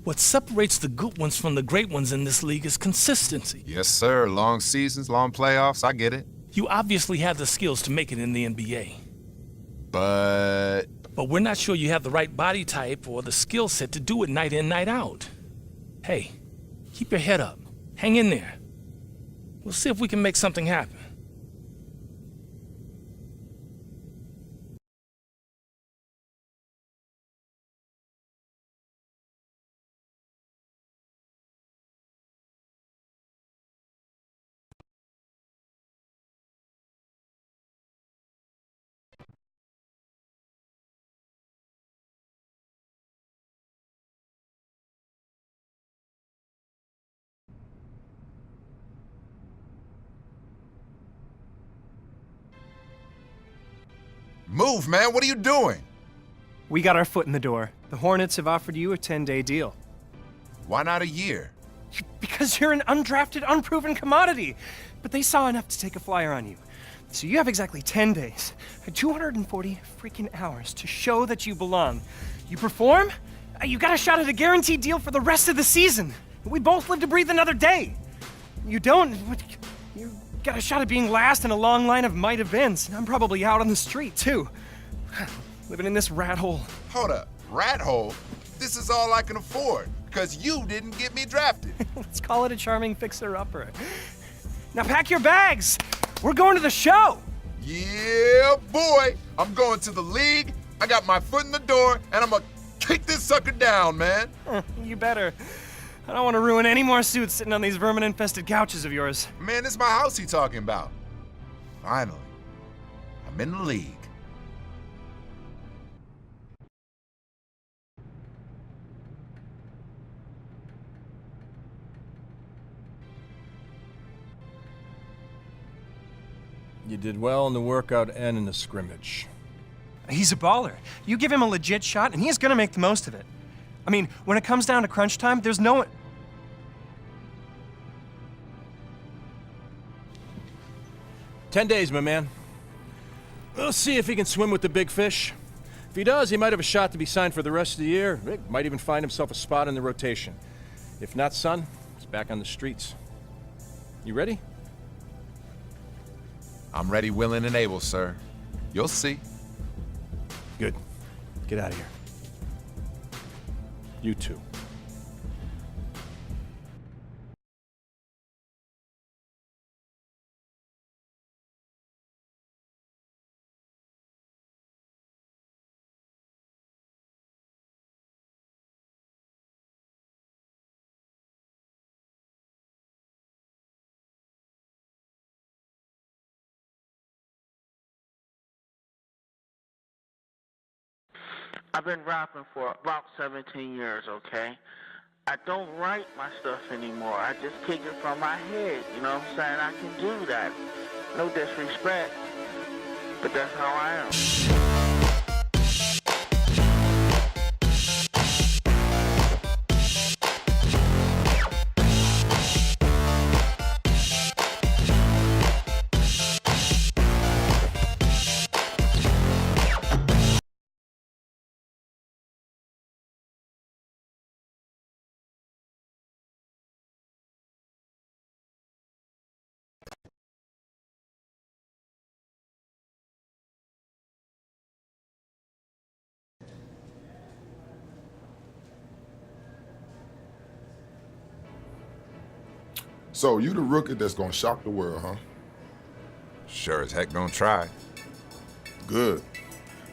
What separates the good ones from the great ones in this league is consistency. Yes, sir. Long seasons, long playoffs. I get it. You obviously have the skills to make it in the NBA. But we're not sure you have the right body type or the skill set to do it night in, night out. Hey, keep your head up. Hang in there. We'll see if we can make something happen. move, man. What are you doing? We got our foot in the door. The Hornets have offered you a 10-day deal. Why not a year? Because you're an undrafted, unproven commodity. But they saw enough to take a flyer on you. So you have exactly 10 days, 240 freaking hours to show that you belong. You perform, you got a shot at a guaranteed deal for the rest of the season. We both live to breathe another day. You don't, you got a shot at being last in a long line of might events. I'm probably out on the street, too. Living in this rat hole. Hold up. Rat hole? This is all I can afford, because you didn't get me drafted. Let's call it a charming fixer-upper. Now pack your bags. We're going to the show. Yeah, boy. I'm going to the league. I got my foot in the door, and I'm gonna kick this sucker down, man. You better. I don't want to ruin any more suits sitting on these vermin-infested couches of yours. Man, this is my house he talking about. Finally, I'm in the league. You did well in the workout and in the scrimmage. He's a baller. You give him a legit shot, and he's gonna make the most of it. I mean, when it comes down to crunch time, there's no one... 10 days, my man. We'll see if he can swim with the big fish. If he does, he might have a shot to be signed for the rest of the year. He might even find himself a spot in the rotation. If not, son, he's back on the streets. You ready? I'm ready, willing, and able, sir. You'll see. Good. Get out of here. You too. I've been rapping for about 17 years, okay? I don't write my stuff anymore. I just kick it from my head, you know what I'm saying? I can do that. No disrespect, but that's how I am. So you the rookie that's gonna shock the world, huh? Sure as heck gonna try. Good.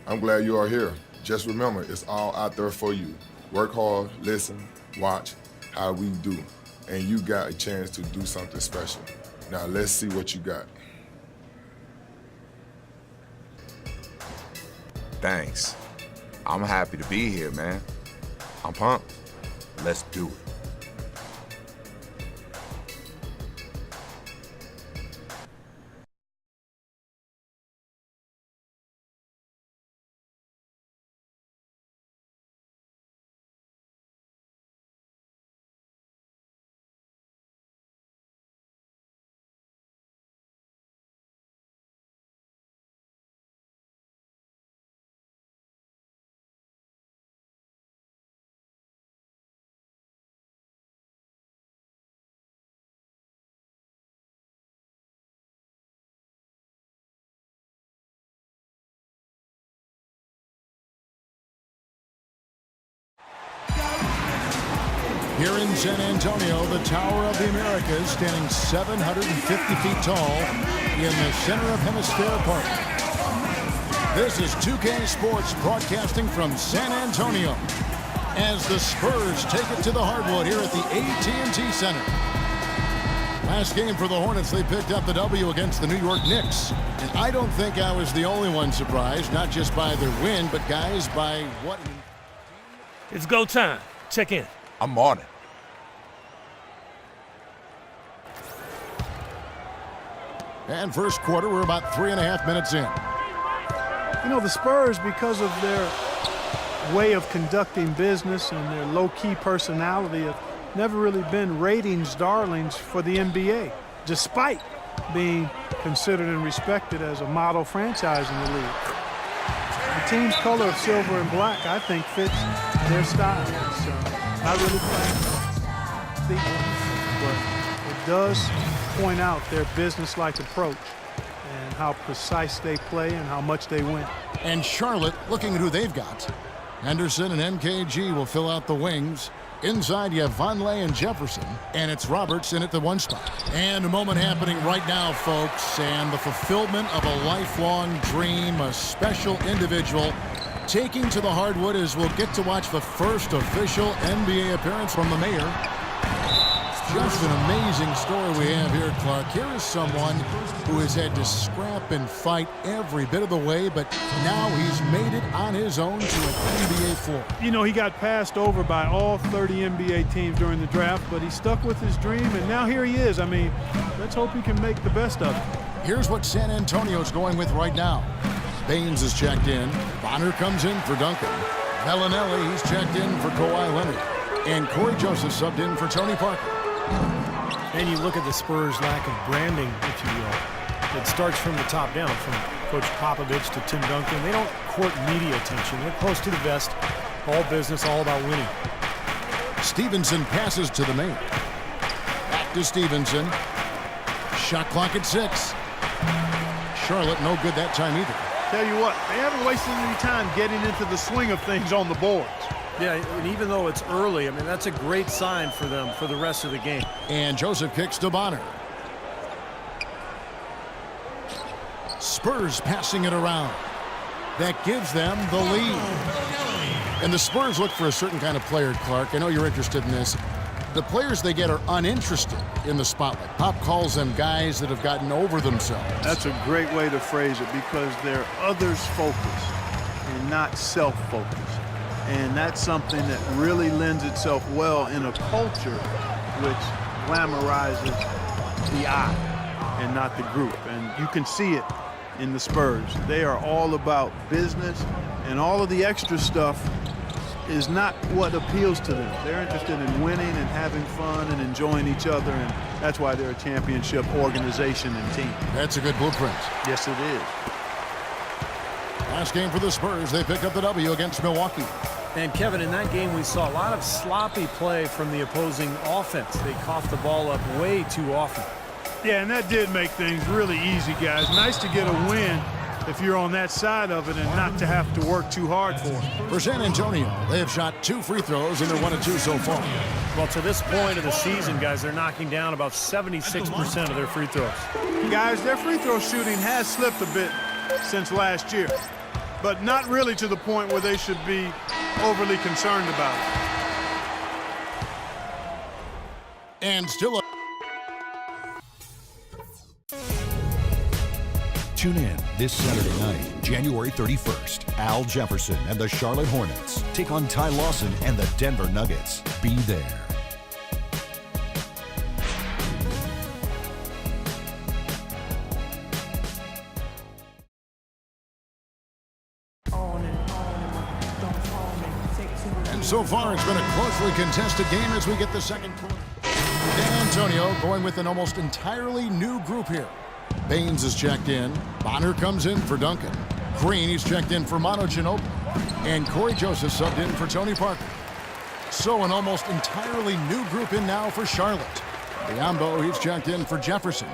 I'm glad you are here. Just remember, it's all out there for you. Work hard, listen, watch how we do. And you got a chance to do something special. Now let's see what you got. Thanks. I'm happy to be here, man. I'm pumped. Let's do it. Here in San Antonio, the Tower of the Americas, standing 750 feet tall in the center of Hemisphere Park. This is 2K Sports broadcasting from San Antonio as the Spurs take it to the hardwood here at the AT&T Center. Last game for the Hornets, they picked up the W against the New York Knicks. And I don't think I was the only one surprised, not just by their win, but guys, by what... It's go time. Check in. I'm on it. And first quarter, we're about 3.5 minutes in. You know, the Spurs, because of their way of conducting business and their low-key personality, have never really been ratings darlings for the NBA, despite being considered and respected as a model franchise in the league. The team's color of silver and black, I think, fits their style. So, not really playing, but it does point out their business-like approach and how precise they play and how much they win. And Charlotte, looking at who they've got. Henderson and MKG will fill out the wings. Inside, you have Vonleh and Jefferson, and it's Roberts in at the one spot. And a moment happening right now, folks, and the fulfillment of a lifelong dream, a special individual taking to the hardwood as we'll get to watch the first official NBA appearance from the mayor. Just an amazing story we have here, Clark. Here is someone who has had to scrap and fight every bit of the way, but now he's made it on his own to an NBA floor. You know, he got passed over by all 30 NBA teams during the draft, but he stuck with his dream, and now here he is. I mean, let's hope he can make the best of it. Here's what San Antonio's going with right now. Baines is checked in. Bonner comes in for Duncan. Bellinelli, he's checked in for Kawhi Leonard. And Corey Joseph subbed in for Tony Parker. And you look at the Spurs' lack of branding, if you will. It starts from the top down, from Coach Popovich to Tim Duncan. They don't court media attention. They're close to the vest, all business, all about winning. Stevenson passes to the main. Back to Stevenson. Shot clock at 6. Charlotte no good that time either. Tell you what, they haven't wasted any time getting into the swing of things on the boards. Yeah, and even though it's early, I mean, that's a great sign for them for the rest of the game. And Joseph kicks to Bonner. Spurs passing it around. That gives them the lead. And the Spurs look for a certain kind of player, Clark. I know you're interested in this. The players they get are uninterested in the spotlight. Pop calls them guys that have gotten over themselves. That's a great way to phrase it, because they're others-focused and not self-focused. And that's something that really lends itself well in a culture which glamorizes the I and not the group. And you can see it in the Spurs. They are all about business, and all of the extra stuff is not what appeals to them. They're interested in winning and having fun and enjoying each other, and that's why they're a championship organization and team. That's a good blueprint. Yes, it is. Last game for the Spurs, they picked up the W against Milwaukee. And Kevin, in that game, we saw a lot of sloppy play from the opposing offense. They coughed the ball up way too often. Yeah, and that did make things really easy, guys. Nice to get a win if you're on that side of it and not to have to work too hard for it. For San Antonio, they have shot 2 free throws, and they're 1 of 2 so far. Well, to this point of the season, guys, they're knocking down about 76% of their free throws. Guys, their free throw shooting has slipped a bit since last year, but not really to the point where they should be overly concerned about it. And still a... Tune in this Saturday night, January 31st. Al Jefferson and the Charlotte Hornets take on Ty Lawson and the Denver Nuggets. Be there. And so far, it's been a closely contested game as we get the second quarter. San Antonio going with an almost entirely new group here. Baines is checked in. Bonner comes in for Duncan. Green, he's checked in for Manu Ginobili. And Corey Joseph subbed in for Tony Parker. So an almost entirely new group in now for Charlotte. Biombo, he's checked in for Jefferson.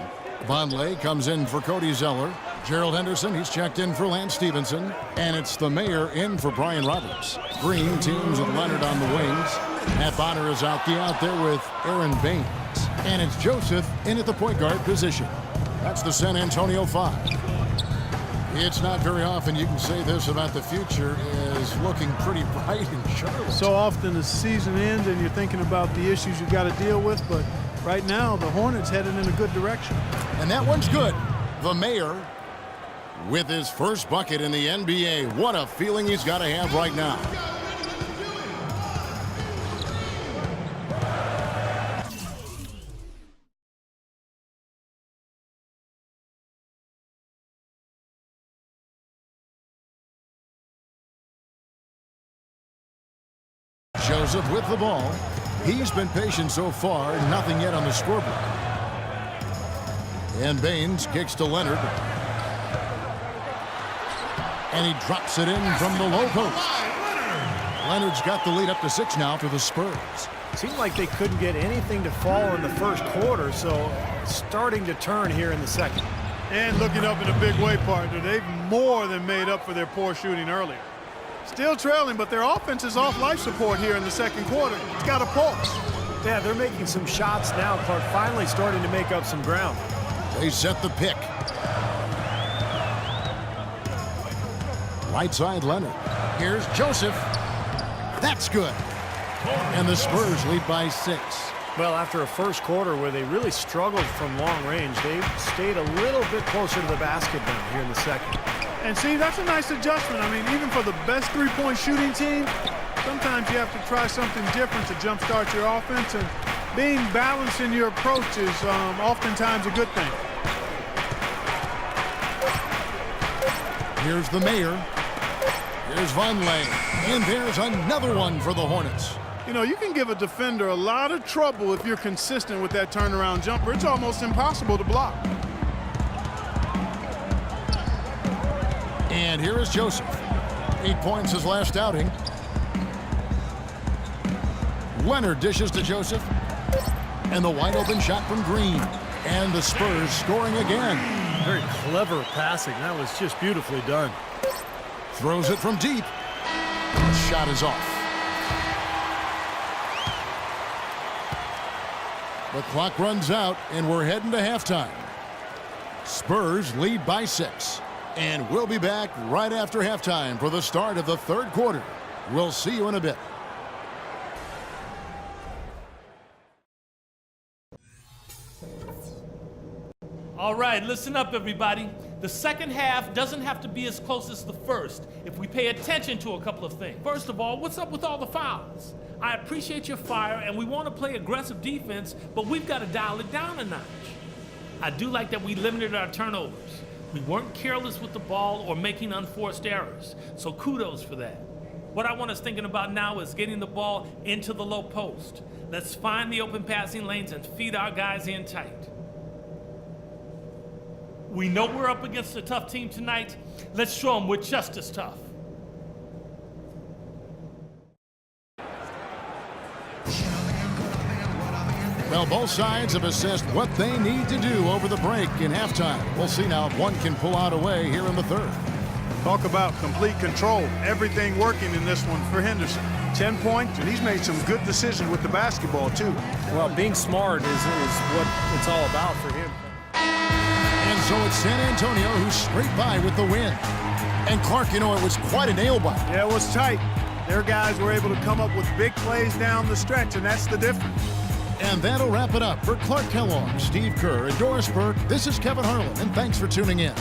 Vonleh comes in for Cody Zeller. Gerald Henderson, he's checked in for Lance Stevenson. And it's the mayor in for Brian Roberts. Green teams with Leonard on the wings. Matt Bonner is out there with Aaron Baines. And it's Joseph in at the point guard position. That's the San Antonio 5. It's not very often you can say this about the future is looking pretty bright in Charlotte. So often the season ends and you're thinking about the issues you've got to deal with, but right now the Hornets headed in a good direction. And that one's good. The mayor with his first bucket in the NBA. What a feeling he's got to have right now. Joseph with the ball. He's been patient so far, nothing yet on the scoreboard. And Baines kicks to Leonard. And he drops it in from the low post. Leonard's got the lead up to 6 now for the Spurs. Seemed like they couldn't get anything to fall in the first quarter, so starting to turn here in the second. And looking up in a big way, partner. They've more than made up for their poor shooting earlier. Still trailing, but their offense is off life support here in the second quarter. It's got a pulse. Yeah, they're making some shots now. Clark finally starting to make up some ground. They set the pick. Right side Leonard. Here's Joseph. That's good. And the Spurs lead by 6. Well, after a first quarter where they really struggled from long range, they stayed a little bit closer to the basket now here in the second. And see, that's a nice adjustment. I mean, even for the best three-point shooting team, sometimes you have to try something different to jumpstart your offense, and being balanced in your approach is oftentimes a good thing. Here's the mayor. Here's Vonleh. And there's another one for the Hornets. You know, you can give a defender a lot of trouble if you're consistent with that turnaround jumper. It's almost impossible to block. And here is Joseph. 8 points his last outing. Leonard dishes to Joseph. And the wide open shot from Green. And the Spurs scoring again. Very clever passing. That was just beautifully done. Throws it from deep. The shot is off. The clock runs out, and we're heading to halftime. Spurs lead by 6. And we'll be back right after halftime for the start of the third quarter. We'll see you in a bit. All right, listen up, everybody. The second half doesn't have to be as close as the first if we pay attention to a couple of things. First of all, what's up with all the fouls? I appreciate your fire, and we want to play aggressive defense, but we've got to dial it down a notch. I do like that we limited our turnovers. We weren't careless with the ball or making unforced errors, so kudos for that. What I want us thinking about now is getting the ball into the low post. Let's find the open passing lanes and feed our guys in tight. We know we're up against a tough team tonight. Let's show them we're just as tough. Well, both sides have assessed what they need to do over the break in halftime. We'll see now if one can pull out away here in the third. Talk about complete control. Everything working in this one for Henderson. 10 points, and he's made some good decisions with the basketball, too. Well, being smart is what it's all about for him. And so it's San Antonio who's straight by with the win. And Clark, you know, it was quite a nail-biter. Yeah, it was tight. Their guys were able to come up with big plays down the stretch, and that's the difference. And that'll wrap it up for Clark Kellogg, Steve Kerr, and Doris Burke. This is Kevin Harlan, and thanks for tuning in.